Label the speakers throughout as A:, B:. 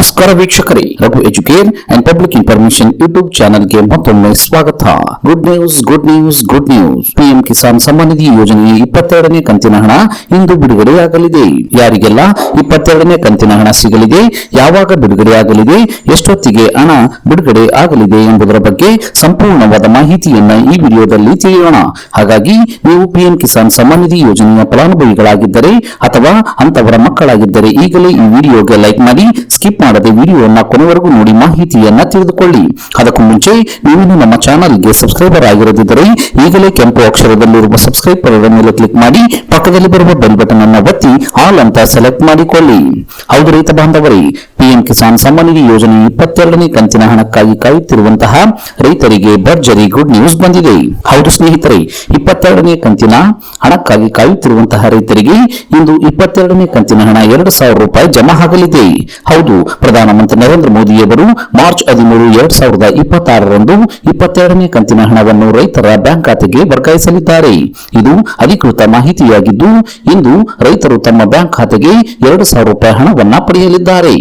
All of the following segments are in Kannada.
A: ನಮಸ್ಕಾರ ವೀಕ್ಷಕರೇ, Raghu Educare and public information YouTube ಚಾನೆಲ್ಗೆ ಮತ್ತೊಮ್ಮೆ ಸ್ವಾಗತ. Good news. PM Kisan Samman Nidhi ಯೋಜನೆಯ 22ನೇ ಕಂತಿನ ಹಣ ಇಂದು ಬಿಡುಗಡೆಯಾಗಲಿದೆ. ಯಾರಿಗೆಲ್ಲ 22ನೇ ಕಂತಿನ ಹಣ ಸಿಗಲಿದೆ, ಯಾವಾಗ ಬಿಡುಗಡೆಯಾಗಲಿದೆ, ಎಷ್ಟೊತ್ತಿಗೆ ಹಣ ಬಿಡುಗಡೆ ಆಗಲಿದೆ ಎಂಬುದರ ಬಗ್ಗೆ ಸಂಪೂರ್ಣವಾದ ಮಾಹಿತಿಯನ್ನ ಈ ವಿಡಿಯೋದಲ್ಲಿ ತಿಳಿಯೋಣ. ಹಾಗಾಗಿ ನೀವು ಪಿಎಂ ಕಿಸಾನ್ ಸಮ್ಮಾನ್ ನಿಧಿ ಯೋಜನೆಯ ಫಲಾನುಭವಿಗಳಾಗಿದ್ದರೆ ಅಥವಾ ಅಂತವರ ಮಕ್ಕಳಾಗಿದ್ದರೆ ಈಗಲೇ ಈ ವಿಡಿಯೋಗೆ ಲೈಕ್ ಮಾಡಿ, ಸ್ಕಿಪ್ ಮಾಡದೆ ವಿಡಿಯೋನ ಕೊನೆವರೆಗೂ ನೋಡಿ ಮಾಹಿತಿಯನ್ನ ತಿಳಿದುಕೊಳ್ಳಿ. ಅದಕ್ಕೂ ಮುಂಚೆ ನೀವು ನಮ್ಮ ಚಾನಲ್ಗೆ ಸಬ್ಸ್ಕ್ರೈಬರ್ ಆಗಿರದಿದ್ದರೆ ಈಗಲೇ ಕೆಂಪು ಅಕ್ಷರದಲ್ಲಿರುವ ಸಬ್ಸ್ಕ್ರೈಬ್ ಬಟನ್ ಮೇಲೆ ಕ್ಲಿಕ್ ಮಾಡಿ, ಪಕ್ಕದಲ್ಲಿ ಬರುವ ಬೆಲ್ ಬಟನ್ ಅನ್ನು ಒತ್ತಿ ಆಲ್ ಅಂತ ಸೆಲೆಕ್ಟ್ ಮಾಡಿಕೊಳ್ಳಿ. ಹೌದು ರೈತ ಬಾಂಧವರೇ, ಪಿಎಂ ಕಿಸಾನ್ ಸಮ್ಮಾನ್ ನಿಧಿ ಯೋಜನೆ 22ನೇ ಕಂತಿನ ಹಣಕ್ಕಾಗಿ ಕಾಯುತ್ತಿರುವಂತಹ ರೈತರಿಗೆ ಭರ್ಜರಿ ಗುಡ್ ನ್ಯೂಸ್ ಬಂದಿದೆ. ಹೌದು ಸ್ನೇಹಿತರೆ, 22ನೇ ಕಂತಿನ ಹಣಕ್ಕಾಗಿ ಕಾಯುತ್ತಿರುವಂತಹ ರೈತರಿಗೆ ಇಂದು 22ನೇ ಕಂತಿನ ಹಣ 2,000 ರೂಪಾಯಿ ಜಮಾ ಆಗಲಿದೆ. ಹೌದು, ಪ್ರಧಾನಮಂತ್ರಿ ನರೇಂದ್ರ ಮೋದಿಯವರು ಮಾರ್ಚ್ 13, 2026ರಂದು 22ನೇ ಕಂತಿನ ಹಣವನ್ನು ರೈತರ ಬ್ಯಾಂಕ್ ಖಾತೆಗೆ ವರ್ಗಾಯಿಸಲಿದ್ದಾರೆ. ಇದು ಅಧಿಕೃತ ಮಾಹಿತಿಯಾಗಿದ್ದು, ಇಂದು ರೈತರು ತಮ್ಮ ಬ್ಯಾಂಕ್ ಖಾತೆಗೆ 2,000 ರೂಪಾಯಿ ಹಣವನ್ನ ಪಡೆಯಲಿದ್ದಾರೆ.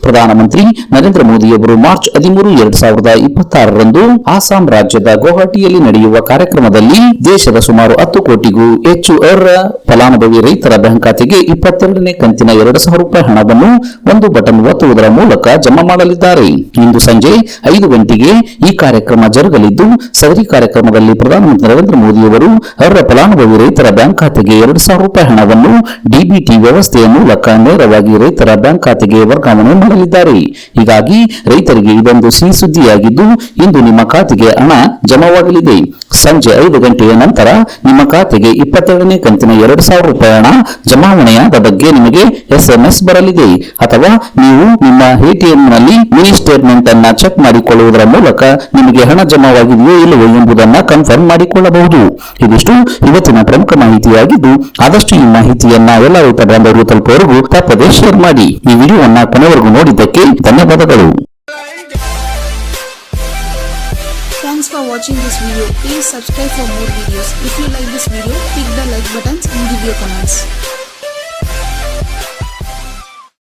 A: ಪ್ರಧಾನಮಂತ್ರಿ ನರೇಂದ್ರ ಮೋದಿಯವರು ಮಾರ್ಚ್ 13, 2026ರಂದು ಆಸಾಂ ರಾಜ್ಯದ ಗುವಾಹಟಿಯಲ್ಲಿ ನಡೆಯುವ ಕಾರ್ಯಕ್ರಮದಲ್ಲಿ ದೇಶದ ಸುಮಾರು 10 ಕೋಟಿಗೂ ಹೆಚ್ಚು ಅರ್ಹ ಫಲಾನುಭವಿ ರೈತರ ಬ್ಯಾಂಕ್ ಖಾತೆಗೆ 22ನೇ ಕಂತಿನ 2,000 ರೂಪಾಯಿ ಹಣವನ್ನು ಒಂದು ಬಟನ್ ಒತ್ತುವುದರ ಮೂಲಕ ಜಮಾ ಮಾಡಲಿದ್ದಾರೆ. ಇಂದು ಸಂಜೆ 5 ಗಂಟೆಗೆ ಈ ಕಾರ್ಯಕ್ರಮ ಜರುಗಲಿದ್ದು, ಸದರಿ ಕಾರ್ಯಕ್ರಮದಲ್ಲಿ ಪ್ರಧಾನಮಂತ್ರಿ ನರೇಂದ್ರ ಮೋದಿಯವರು ಅರ್ಹ ಫಲಾನುಭವಿ ರೈತರ ಬ್ಯಾಂಕ್ ಖಾತೆಗೆ 2,000 ರೂಪಾಯಿ ಹಣವನ್ನು ಡಿಬಿಟಿ ವ್ಯವಸ್ಥೆಯ ಮೂಲಕ ನೇರವಾಗಿ ರೈತರ ಬ್ಯಾಂಕ್ ಖಾತೆಗೆ ವರ್ಗಾವಣೆ ಮಾಡಲಿದ್ದಾರೆ. ಹೀಗಾಗಿ ರೈತರಿಗೆ ಇದೊಂದು ಸಿಹಿ ಸುದ್ದಿಯಾಗಿದ್ದು, ಇಂದು ನಿಮ್ಮ ಖಾತೆಗೆ ಹಣ ಜಮಾವಾಗಲಿದೆ. ಸಂಜೆ 5 ಗಂಟೆಯ ನಂತರ ನಿಮ್ಮ ಖಾತೆಗೆ 22ನೇ ಕಂತಿನ 2,000 ರೂಪಾಯಿ ಹಣ ಜಮಾವಣೆಯಾದ ಬಗ್ಗೆ ನಿಮಗೆ SMS ಬರಲಿದೆ. ಅಥವಾ ನೀವು ನಿಮ್ಮ ಎಟಿಎಂ ನಲ್ಲಿ ಮಿನಿ ಸ್ಟೇಟ್ಮೆಂಟ್ ಅನ್ನ ಚೆಕ್ ಮಾಡಿಕೊಳ್ಳುವುದರ ಮೂಲಕ ನಿಮಗೆ ಹಣ ಜಮಾವಾಗಿದೆಯೋ ಇಲ್ಲವೋ ಎಂಬುದನ್ನು ಕನ್ಫರ್ಮ್ ಮಾಡಿಕೊಳ್ಳಬಹುದು. ಇದಿಷ್ಟು ಇವತ್ತಿನ ಪ್ರಮುಖ ಮಾಹಿತಿಯಾಗಿದ್ದು, ಆದಷ್ಟು ಈ ಮಾಹಿತಿಯನ್ನ ಎಲ್ಲ ರೈತ ಬಾಂಧವರು ತಲುಪುವವರೆಗೂ ತಪ್ಪದೇ ಶೇರ್ ಮಾಡಿ. ಈ ವಿಡಿಯೋವನ್ನ ಕೊನೆವರೆಗೂ ನೋಡಿದ್ದಕ್ಕೆ ಧನ್ಯವಾದಗಳು.
B: Thanks for watching this video. Please subscribe for more videos. If you like this video, click the like buttons and give your comments.